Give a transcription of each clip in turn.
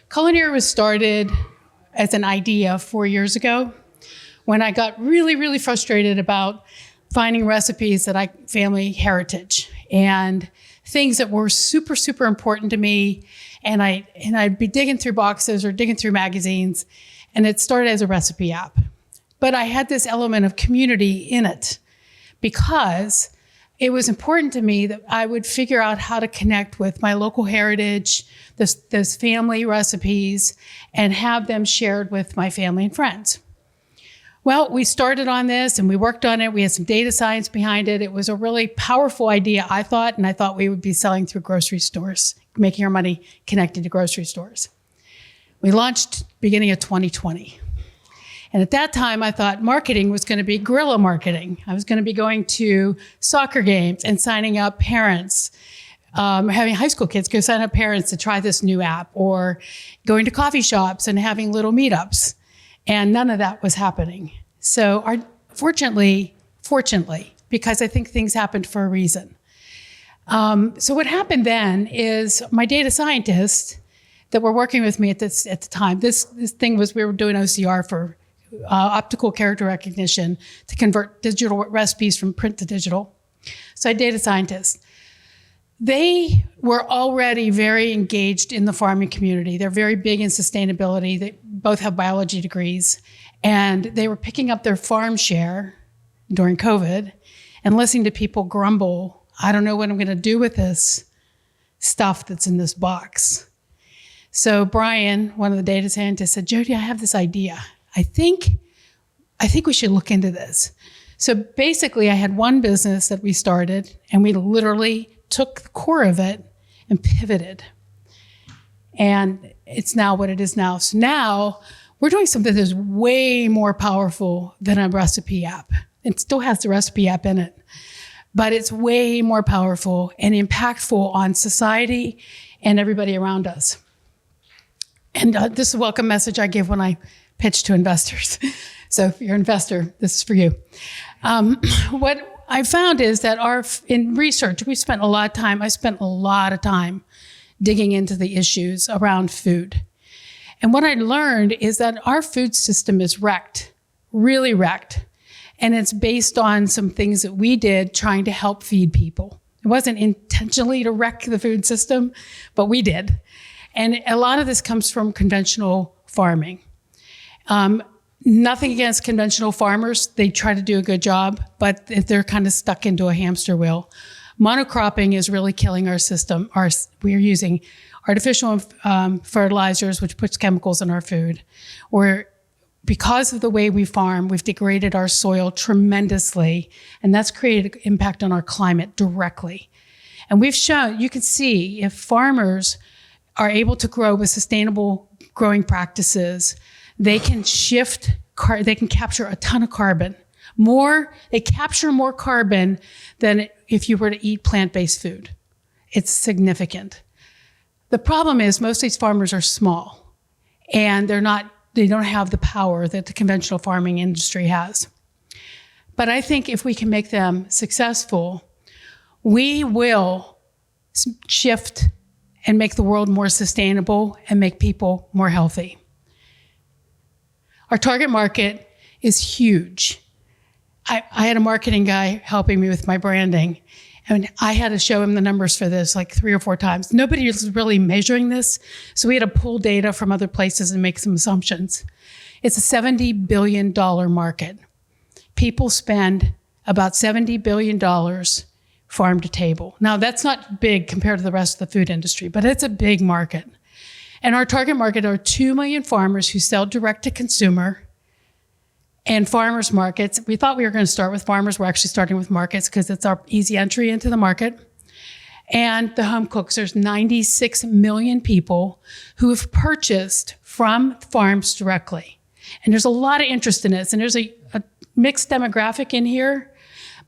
Culineer was started as an idea 4 years ago when I got really, really frustrated about finding recipes that family heritage and things that were super, super important to me. And I'd be digging through boxes or digging through magazines, and it started as a recipe app. But I had this element of community in it because it was important to me that I would figure out how to connect with my local heritage, those family recipes, and have them shared with my family and friends. Well, we started on this and we worked on it. We had some data science behind it. It was a really powerful idea, I thought, and I thought we would be selling through grocery stores, making our money connected to grocery stores. We launched beginning of 2020. And at that time, I thought marketing was going to be guerrilla marketing. I was going to be going to soccer games and signing up parents, having high school kids go sign up parents to try this new app, or going to coffee shops and having little meetups. And none of that was happening. So fortunately, because I think things happened for a reason. So what happened then is my data scientists that were working with me at the time, this thing was, we were doing OCR for optical character recognition to convert digital recipes from print to digital. So I had data scientists. They were already very engaged in the farming community. They're very big in sustainability. They both have biology degrees. And they were picking up their farm share during COVID and listening to people grumble, I don't know what I'm going to do with this stuff that's in this box. So Brian, one of the data scientists, said, Jodi, I have this idea. I think we should look into this. So basically, I had one business that we started, and we literally took the core of it and pivoted. And it's now what it is now. So now we're doing something that's way more powerful than a recipe app. It still has the recipe app in it, but it's way more powerful and impactful on society and everybody around us. And this is a welcome message I give when I pitch to investors. So if you're an investor, this is for you. What I found is that in research, I spent a lot of time digging into the issues around food. And what I learned is that our food system is wrecked, really wrecked. And it's based on some things that we did trying to help feed people. It wasn't intentionally to wreck the food system, but we did. And a lot of this comes from conventional farming. Nothing against conventional farmers. They try to do a good job, but they're kind of stuck into a hamster wheel. Monocropping is really killing our system. We're using artificial fertilizers, which puts chemicals in our food. Because of the way we farm, we've degraded our soil tremendously, and that's created an impact on our climate directly. And we've shown, you can see, if farmers are able to grow with sustainable growing practices, they can they can capture a ton of carbon. They capture more carbon than if you were to eat plant-based food. It's significant. The problem is most of these farmers are small, and they don't have the power that the conventional farming industry has. But I think if we can make them successful, we will shift and make the world more sustainable and make people more healthy. Our target market is huge. I had a marketing guy helping me with my branding, and I had to show him the numbers for this like 3 or 4 times. Nobody was really measuring this, so we had to pull data from other places and make some assumptions. It's a $70 billion market. People spend about $70 billion farm to table. Now, that's not big compared to the rest of the food industry, but it's a big market. And our target market are 2 million farmers who sell direct to consumer and farmers markets. We thought we were going to start with farmers. We're actually starting with markets because it's our easy entry into the market. And the home cooks, there's 96 million people who have purchased from farms directly. And there's a lot of interest in this. And there's a mixed demographic in here.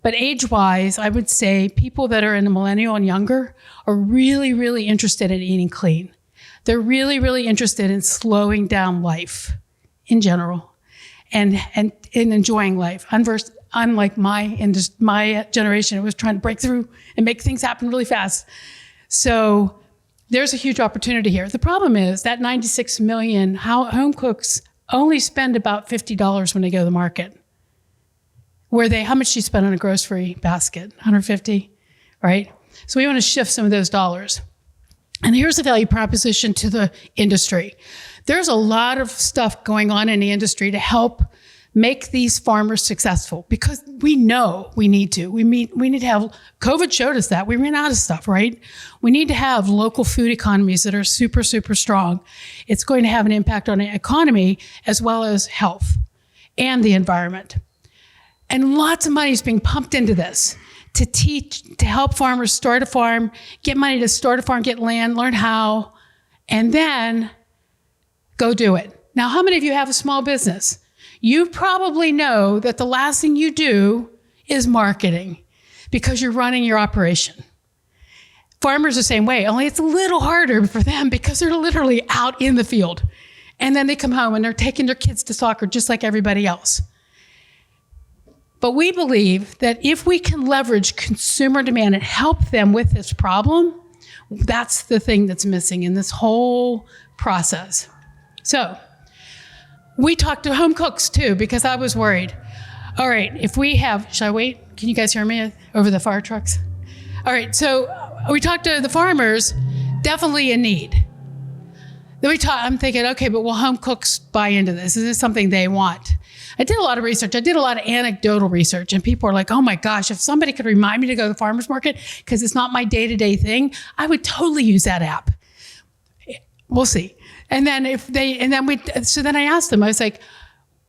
But age-wise, I would say people that are in the millennial and younger are really, really interested in eating clean. They're really, really interested in slowing down life in general and in enjoying life. Unlike my generation, it was trying to break through and make things happen really fast. So there's a huge opportunity here. The problem is that 96 million home cooks only spend about $50 when they go to the market. How much do you spend on a grocery basket? 150, right? So we want to shift some of those dollars. And here's the value proposition to the industry. There's a lot of stuff going on in the industry to help make these farmers successful, because we know we need to. We need to have, COVID showed us that. We ran out of stuff, right? We need to have local food economies that are super, super strong. It's going to have an impact on the economy as well as health and the environment. And lots of money is being pumped into this to help farmers start a farm, get money to start a farm, get land, learn how, and then go do it. Now, how many of you have a small business? You probably know that the last thing you do is marketing because you're running your operation. Farmers are the same way, only it's a little harder for them because they're literally out in the field. And then they come home and they're taking their kids to soccer just like everybody else. But we believe that if we can leverage consumer demand and help them with this problem, that's the thing that's missing in this whole process. So we talked to home cooks too, because I was worried. All right, should I wait? Can you guys hear me over the fire trucks? All right, so we talked to the farmers, definitely in need. Then I'm thinking, okay, but will home cooks buy into this? Is this something they want? I did a lot of research. I did a lot of anecdotal research, and people are like, oh my gosh, if somebody could remind me to go to the farmer's market because it's not my day-to-day thing, I would totally use that app. We'll see. And then so then I asked them, I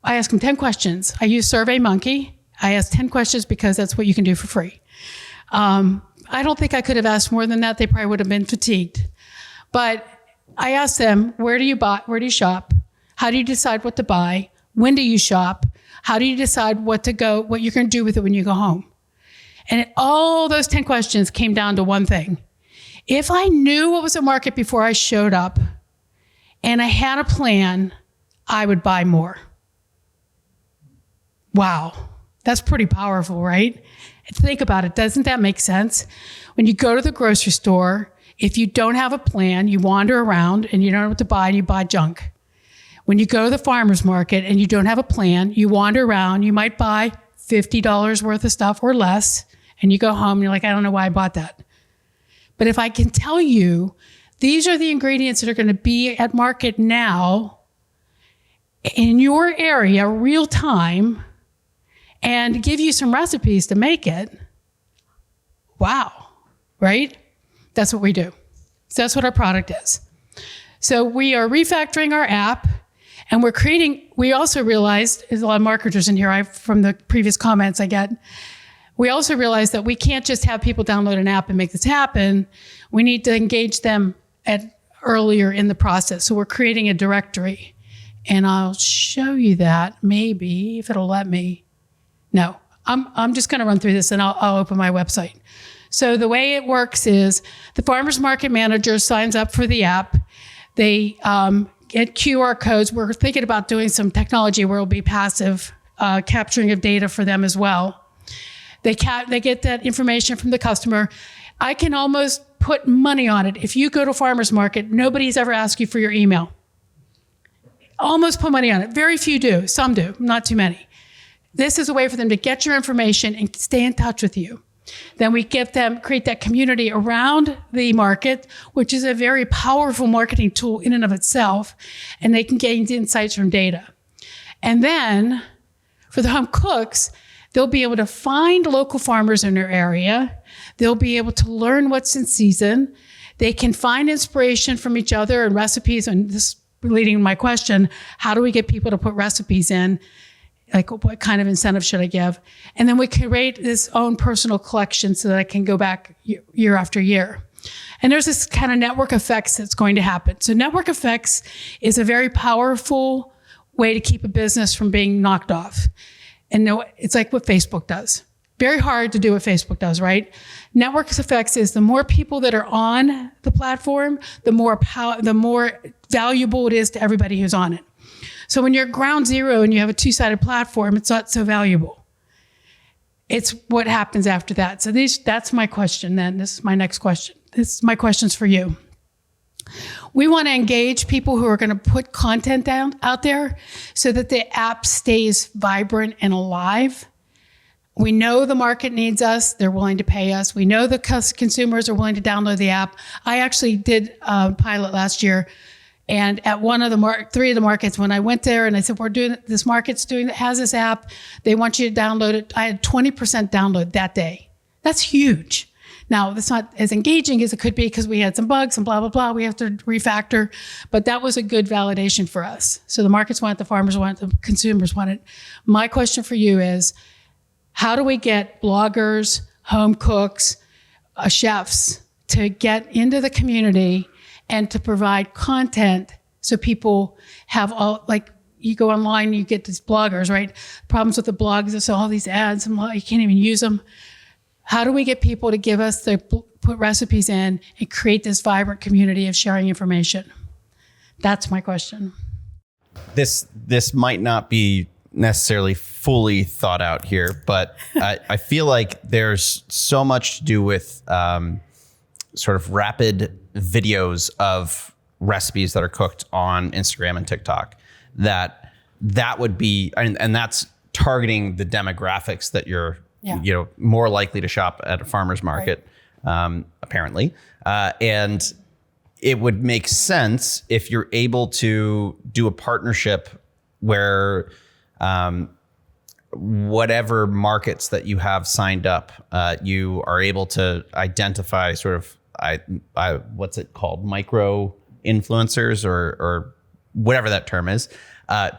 asked them 10 questions. I used SurveyMonkey. I asked 10 questions because that's what you can do for free. I don't think I could have asked more than that. They probably would have been fatigued. But I asked them, where do you shop? How do you decide what to buy? When do you shop? How do you decide what you're going to do with it when you go home? And all those 10 questions came down to one thing. If I knew what was at market before I showed up and I had a plan, I would buy more. Wow. That's pretty powerful, right? Think about it. Doesn't that make sense? When you go to the grocery store, if you don't have a plan, you wander around and you don't know what to buy and you buy junk. When you go to the farmer's market and you don't have a plan, you wander around, you might buy $50 worth of stuff or less, and you go home and you're like, I don't know why I bought that. But if I can tell you, these are the ingredients that are going to be at market now in your area, real time, and give you some recipes to make it, wow, right? That's what we do. So that's what our product is. So we are refactoring our app, and we also realized, there's a lot of marketers in here, from the previous comments I get, we also realized that we can't just have people download an app and make this happen. We need to engage them earlier in the process. So we're creating a directory, and I'll show you that maybe if it'll let me. No, I'm just going to run through this and I'll open my website. So the way it works is the farmer's market manager signs up for the app. They get QR codes. We're thinking about doing some technology where it'll be passive capturing of data for them as well. They get that information from the customer. I can almost put money on it. If you go to a farmer's market, nobody's ever asked you for your email. Almost put money on it. Very few do. Some do, not too many. This is a way for them to get your information and stay in touch with you. Then we create that community around the market, which is a very powerful marketing tool in and of itself, and they can gain insights from data. And then for the home cooks, they'll be able to find local farmers in their area. They'll be able to learn what's in season. They can find inspiration from each other and recipes. And this leading to my question, how do we get people to put recipes in? Like, what kind of incentive should I give? And then we create this own personal collection so that I can go back year after year. And there's this kind of network effects that's going to happen. So network effects is a very powerful way to keep a business from being knocked off. And it's like what Facebook does. Very hard to do what Facebook does, right? Network effects is the more people that are on the platform, the more valuable it is to everybody who's on it. So when you're ground zero and you have a two-sided platform, it's not so valuable. It's what happens after that. So that's my question then. This is my next question. My questions for you. We want to engage people who are going to put content out there so that the app stays vibrant and alive. We know the market needs us. They're willing to pay us. We know the consumers are willing to download the app. I actually did a pilot last year. And at one of the three of the markets, when I went there and I said, this market's has this app. They want you to download it. I had 20% download that day. That's huge. Now, that's not as engaging as it could be because we had some bugs and blah, blah, blah. We have to refactor. But that was a good validation for us. So the markets want it, the farmers want it, the consumers want it. My question for you is, how do we get bloggers, home cooks, chefs to get into the community and to provide content so people have all, like, you go online, you get these bloggers, right? Problems with the blogs, there's all these ads, and you can't even use them. How do we get people to give us put recipes in and create this vibrant community of sharing information? That's my question. This might not be necessarily fully thought out here, but I feel like there's so much to do with sort of rapid videos of recipes that are cooked on Instagram and TikTok that would be, and that's targeting the demographics that you're more likely to shop at a farmer's market, right. Apparently. And it would make sense if you're able to do a partnership where whatever markets that you have signed up, you are able to identify sort of, what's it called? Micro influencers or whatever that term is,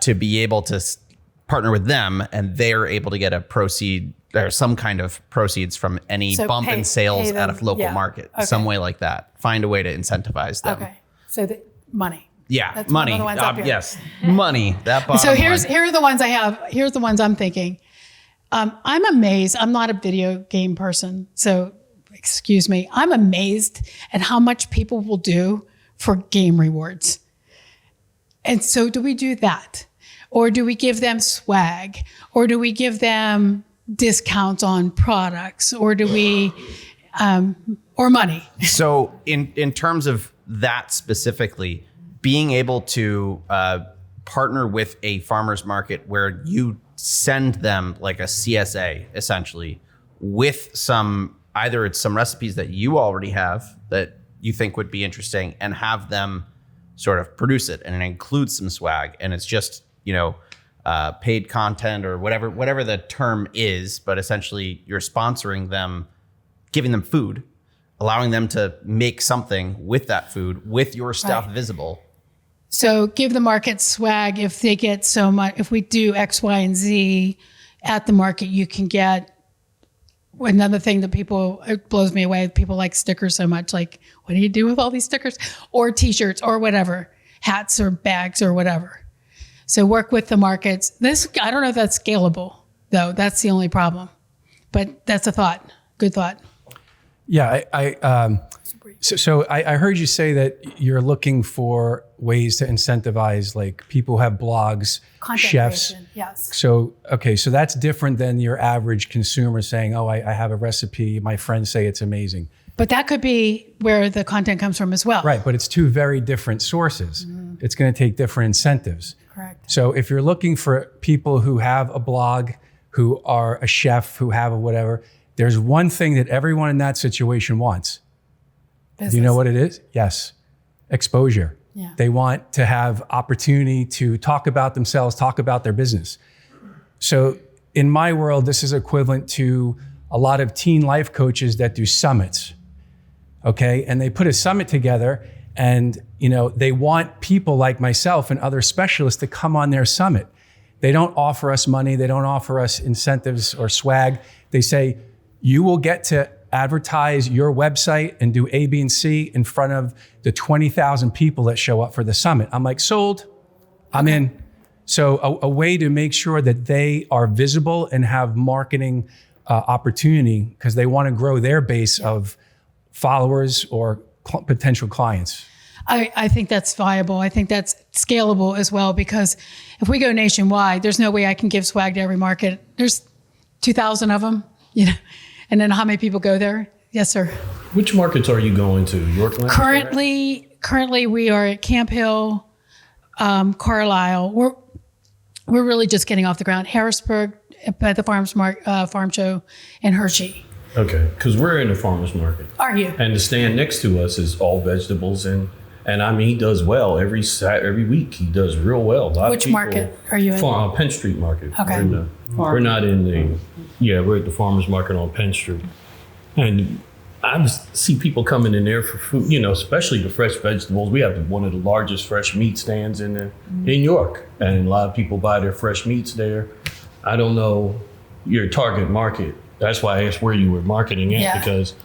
to be able to partner with them, and they're able to get a proceed or some kind of proceeds from any bump in sales at a local market, some way like that. Find a way to incentivize them. Okay, so money. Yeah, that's money. Yes, money. That bottom so here line. are the ones I have. Here's the ones I'm thinking. I'm amazed. I'm not a video game person, so excuse me. I'm amazed at how much people will do for game rewards. And so do we do that? Or do we give them swag? Or do we give them discounts on products? Or do we, or money? So in terms of that specifically, being able to partner with a farmer's market where you send them like a CSA, essentially, with either it's some recipes that you already have that you think would be interesting, and have them sort of produce it, and it includes some swag, and it's just, paid content or whatever the term is, but essentially you're sponsoring them, giving them food, allowing them to make something with that food with your stuff visible. So give the market swag. If they get so much, if we do X, Y, and Z at the market, you can get another thing that it blows me away. People like stickers so much. Like, what do you do with all these stickers? Or t-shirts or whatever, hats or bags or whatever. So work with the markets. I don't know if that's scalable though. That's the only problem, but that's a thought. Good thought. Yeah. So I heard you say that you're looking for ways to incentivize, like, people who have blogs, content chefs. creation, yes. So that's different than your average consumer saying, oh, I have a recipe. My friends say it's amazing. But that could be where the content comes from as well. Right, but it's two very different sources. Mm-hmm. It's going to take different incentives. Correct. So if you're looking for people who have a blog, who are a chef, who have a whatever, there's one thing that everyone in that situation wants. Business. Do you know what it is? Yes. Exposure. Yeah. They want to have opportunity to talk about themselves, talk about their business. So in my world, this is equivalent to a lot of teen life coaches that do summits. Okay. And they put a summit together, and they want people like myself and other specialists to come on their summit. They don't offer us money. They don't offer us incentives or swag. They say, you will get to advertise your website and do A, B, and C in front of the 20,000 people that show up for the summit. I'm like, sold, I'm in. So a way to make sure that they are visible and have marketing opportunity, because they want to grow their base of followers or potential clients. I think that's viable. I think that's scalable as well, because if we go nationwide, there's no way I can give swag to every market. There's 2,000 of them, and then how many people go there? Yes, sir. Which markets are you going to? York? Currently Currently, we are at Camp Hill, Carlisle. We're really just getting off the ground. Harrisburg at the farm show, and Hershey. Okay, because we're in the farmer's market. Are you? And the stand next to us is all vegetables, and I mean, he does well every week. He does real well. Which market are you in? Penn Street Market. Okay. We're not in we're at the farmer's market on Penn Street. And I see people coming in there for food, especially the fresh vegetables. We have one of the largest fresh meat stands in York, and a lot of people buy their fresh meats there. I don't know your target market. That's why I asked where you were marketing it, because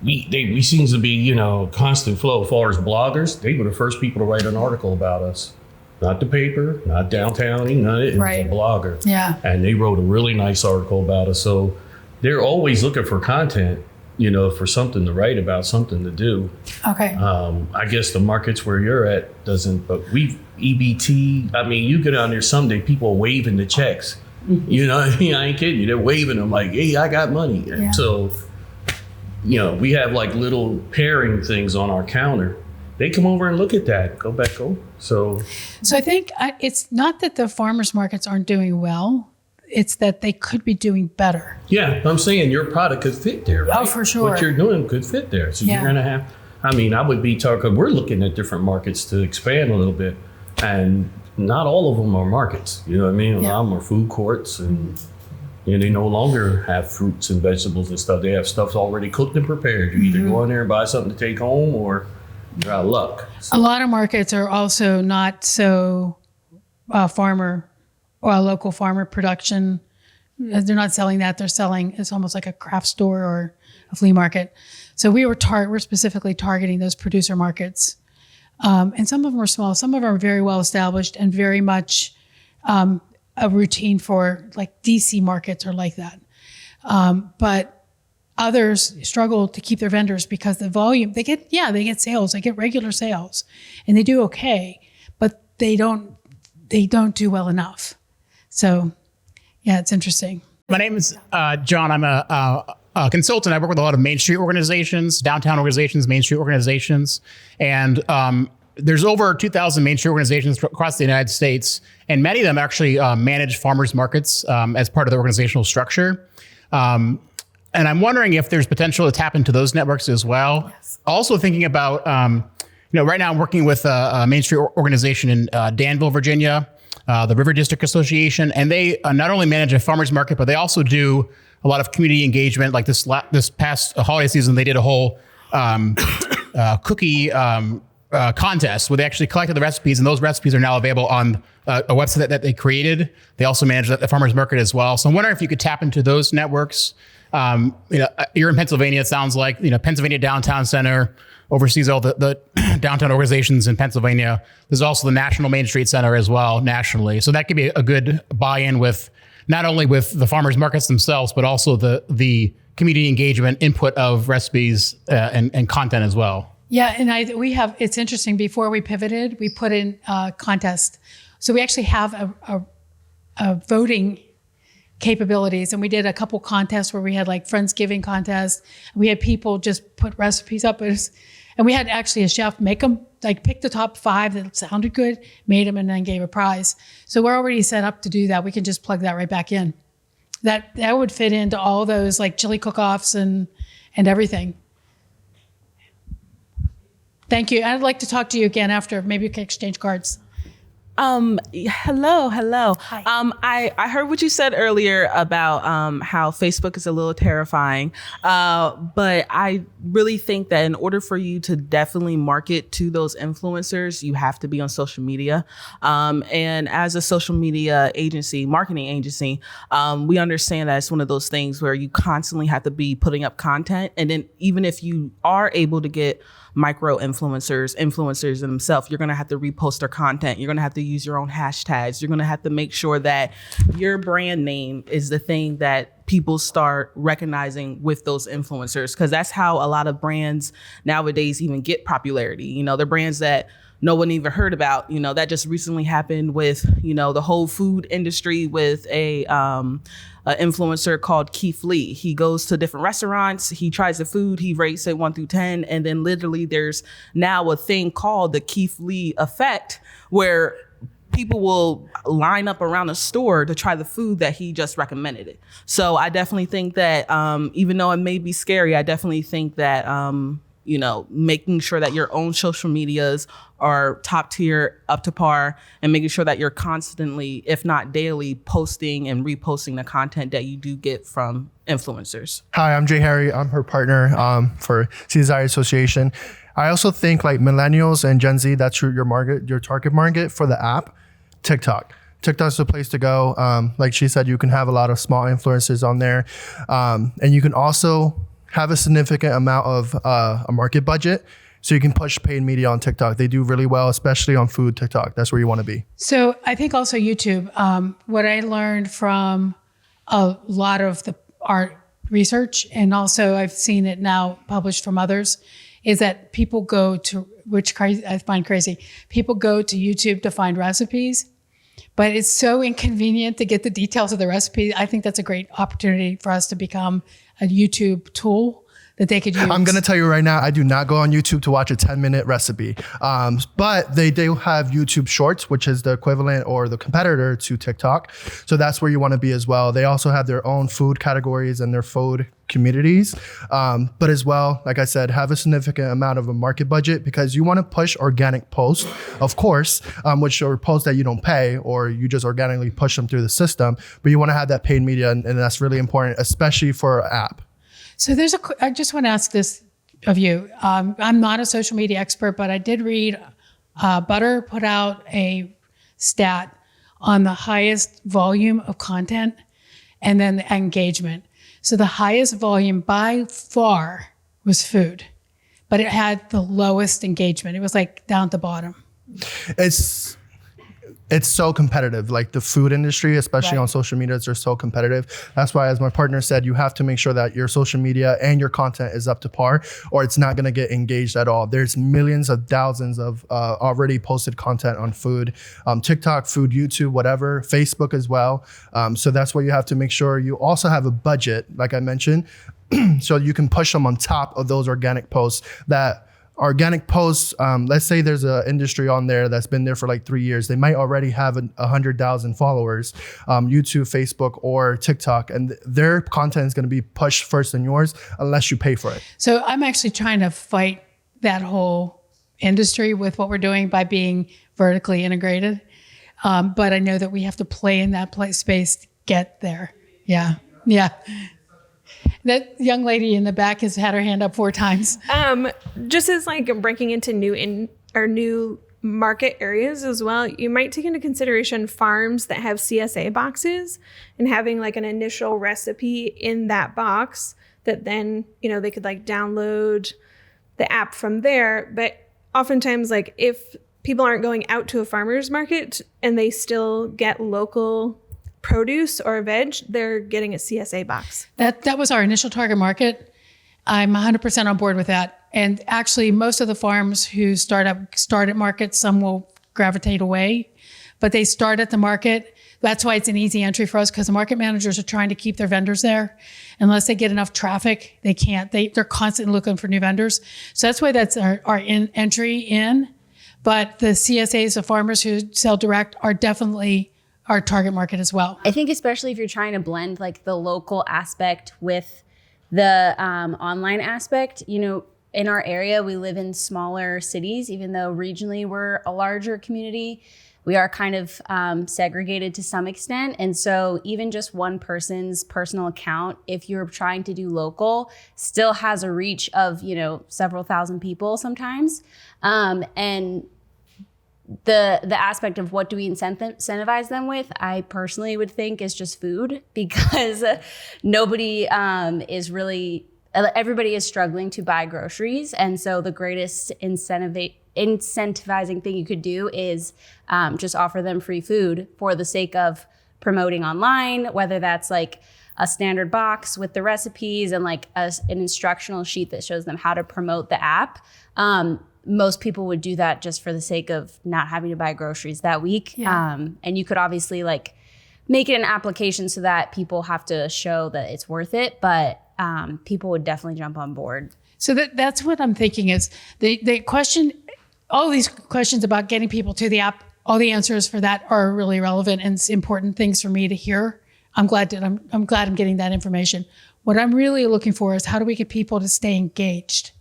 we seems to be, constant flow as far as bloggers. They were the first people to write an article about us. Not the paper, not Downtowning, none of it. It was a blogger. Yeah. And they wrote a really nice article about us. So they're always looking for content, for something to write about, something to do. Okay. I guess the markets where you're at doesn't, but EBT, I mean, you get on there someday, people are waving the checks. You know what I mean? I ain't kidding you. They're waving them like, hey, I got money. And so, we have like little pairing things on our counter. They come over and look at that, go back home. So I think it's not that the farmers markets aren't doing well. It's that they could be doing better. Yeah, I'm saying your product could fit there, right? Oh, for sure. What you're doing could fit there. So you're going to have, I would be talking, we're looking at different markets to expand a little bit. And not all of them are markets. You know what I mean? A lot of them are food courts, and they no longer have fruits and vegetables and stuff. They have stuff already cooked and prepared. You either go in there and buy something to take home, or you're out of luck. A lot of markets are also not so farmer or a local farmer production. They're not selling that. They're selling, it's almost like a craft store or a flea market. So we're specifically targeting those producer markets. And some of them are small. Some of them are very well established and very much a routine for like DC markets are like that. But others struggle to keep their vendors because the volume, they get sales, they get regular sales, and they do okay, but they don't do well enough. So it's interesting. My name is John. I'm a consultant. I work with a lot of Main Street organizations, downtown organizations, Main Street organizations. And there's over 2,000 Main Street organizations across the United States. And many of them actually manage farmers markets as part of the organizational structure. And I'm wondering if there's potential to tap into those networks as well. Yes. Also thinking about, right now I'm working with a Main Street organization in Danville, Virginia, the River District Association. And they not only manage a farmers market, but they also do a lot of community engagement. Like this past holiday season, they did a whole cookie contest where they actually collected the recipes, and those recipes are now available on a website that they created. They also manage the farmers market as well. So I'm wondering if you could tap into those networks. You're in Pennsylvania, it sounds like, Pennsylvania Downtown Center oversees all the downtown organizations in Pennsylvania. There's also the National Main Street Center as well, nationally. So that could be a good buy-in with not only with the farmers markets themselves, but also the community engagement input of recipes and content as well. Yeah, and it's interesting, before we pivoted, we put in a contest. So we actually have a voting capabilities, and we did a couple contests where we had like Friendsgiving contests. We had people just put recipes up, and we had actually a chef make them, like pick the top 5 that sounded good, made them, and then gave a prize. So we're already set up to do that. We can just plug that right back in. That would fit into all those like chili cook-offs and everything. Thank you. I'd like to talk to you again after. Maybe we can exchange cards. Hello. Hi. I heard what you said earlier about how Facebook is a little terrifying, but I really think that in order for you to definitely market to those influencers, you have to be on social media. And as a social media agency, marketing agency, we understand that it's one of those things where you constantly have to be putting up content. And then even if you are able to get micro influencers themselves, you're going to have to repost their content. You're going to have to use your own hashtags. You're going to have to make sure that your brand name is the thing that people start recognizing with those influencers, because that's how a lot of brands nowadays even get popularity. They're brands that no one even heard about. That just recently happened with, the whole food industry with a influencer called Keith Lee. He goes to different restaurants, he tries the food, he rates it 1 through 10, and then literally there's now a thing called the Keith Lee effect, where people will line up around a store to try the food that he just recommended it. So I definitely think that even though it may be scary, I definitely think that making sure that your own social medias are top tier, up to par, and making sure that you're constantly, if not daily, posting and reposting the content that you do get from influencers. Hi, I'm Jay Harry. I'm her partner for CSI Association. I also think like millennials and Gen Z, that's your target market for the app. TikTok. TikTok's the place to go. Like she said, you can have a lot of small influencers on there. And you can also have a significant amount of a market budget. So you can push paid media on TikTok. They do really well, especially on food TikTok. That's where you want to be. So I think also YouTube, what I learned from a lot of the art research, and also I've seen it now published from others, is that people go to, which I find crazy, people go to YouTube to find recipes, but it's so inconvenient to get the details of the recipe. I think that's a great opportunity for us to become a YouTube tool that they could use. I'm going to tell you right now, I do not go on YouTube to watch a 10-minute recipe. But they do have YouTube Shorts, which is the equivalent or the competitor to TikTok. So that's where you want to be as well. They also have their own food categories and their food communities. But as well, like I said, have a significant amount of a market budget, because you want to push organic posts, of course, which are posts that you don't pay or you just organically push them through the system. But you want to have that paid media, and that's really important, especially for an app. So I just want to ask this of you. I'm not a social media expert, but I did read Butter put out a stat on the highest volume of content and then the engagement. So the highest volume by far was food, but it had the lowest engagement. It was like down at the bottom. It's so competitive. Like the food industry, especially on social media, they're so competitive. That's why, as my partner said, you have to make sure that your social media and your content is up to par, or it's not going to get engaged at all. There's millions of thousands of already posted content on food, TikTok, food, YouTube, whatever, Facebook as well. So that's why you have to make sure you also have a budget, like I mentioned, so you can push them on top of those organic posts. Organic posts, let's say there's an industry on there that's been there for like 3 years. They might already have 100,000 followers, YouTube, Facebook, or TikTok, and their content is going to be pushed first than yours unless you pay for it. So I'm actually trying to fight that whole industry with what we're doing by being vertically integrated. But I know that we have to play in that space to get there. Yeah. That young lady in the back has had her hand up 4 times. Just as like breaking into new market areas as well, you might take into consideration farms that have CSA boxes and having like an initial recipe in that box that then, they could like download the app from there. But oftentimes, like if people aren't going out to a farmer's market and they still get local produce or veg, they're getting a CSA box. That was our initial target market. I'm 100% on board with that. And actually, most of the farms who start at market, some will gravitate away, but they start at the market. That's why it's an easy entry for us, because the market managers are trying to keep their vendors there. Unless they get enough traffic, they can't. They're constantly looking for new vendors. So that's why that's our entry in. But the CSAs, the farmers who sell direct, are definitely our target market as well. I think especially if you're trying to blend like the local aspect with the online aspect, in our area, we live in smaller cities, even though regionally we're a larger community. We are kind of segregated to some extent. And so even just one person's personal account, if you're trying to do local, still has a reach of, several thousand people sometimes. And the aspect of what do we incentivize them with, I personally would think is just food, because everybody is struggling to buy groceries. And so the greatest incentivizing thing you could do is just offer them free food for the sake of promoting online, whether that's like a standard box with the recipes and like an instructional sheet that shows them how to promote the app. most people would do that just for the sake of not having to buy groceries that week. Yeah. And you could obviously like make it an application so that people have to show that it's worth it, but people would definitely jump on board. So that's what I'm thinking is the question, all these questions about getting people to the app, all the answers for that are really relevant and it's important things for me to hear. I'm glad I'm getting that information. What I'm really looking for is how do we get people to stay engaged?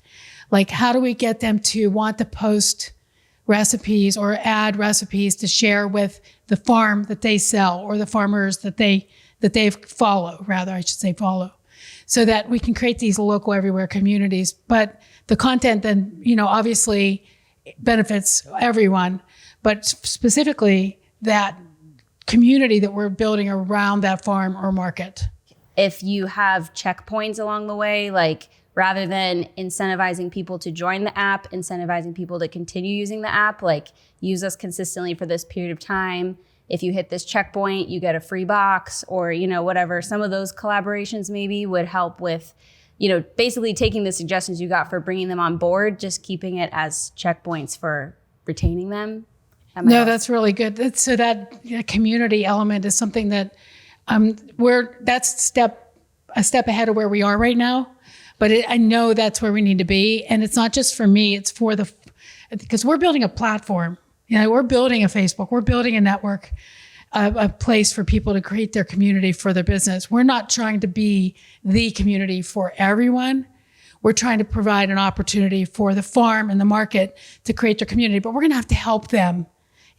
Like how do we get them to want to post recipes or add recipes to share with the farm that they sell or the farmers that they follow, rather I should say follow, so that we can create these local everywhere communities. But the content then, obviously benefits everyone, but specifically that community that we're building around that farm or market. If you have checkpoints along the way, like rather than incentivizing people to join the app, incentivizing people to continue using the app, like use us consistently for this period of time. If you hit this checkpoint, you get a free box or, whatever. Some of those collaborations maybe would help with, basically taking the suggestions you got for bringing them on board, just keeping it as checkpoints for retaining them. No, that's really good. So that community element is something that that's a step ahead of where we are right now. But I know that's where we need to be. And it's not just for me, it's for because we're building a platform. We're building a Facebook, we're building a network, a place for people to create their community for their business. We're not trying to be the community for everyone. We're trying to provide an opportunity for the farm and the market to create their community, but we're going to help them,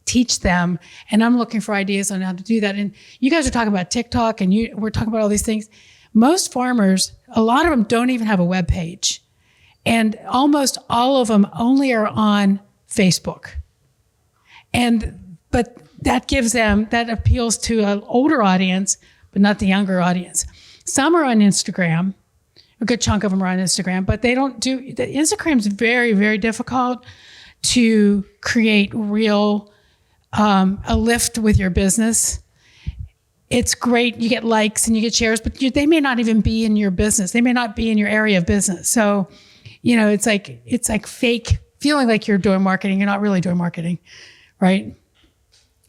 teach them. And I'm looking for ideas on how to do that. And you guys are talking about TikTok and we're talking about all these things. Most farmers, a lot of them don't even have a web page. And almost all of them only are on Facebook. But that appeals to an older audience, but not the younger audience. Some are on Instagram. A good chunk of them are on Instagram, but they don't Instagram's very, very difficult to create real, a lift with your business. It's great. You get likes and you get shares, but they may not even be in your business. They may not be in your area of business. So, it's like fake feeling like you're doing marketing. You're not really doing marketing, right?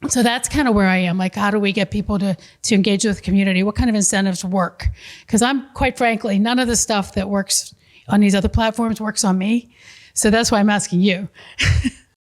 So that's kind of where I am. Like, how do we get people to engage with the community? What kind of incentives work? Because quite frankly, none of the stuff that works on these other platforms works on me. So that's why I'm asking you.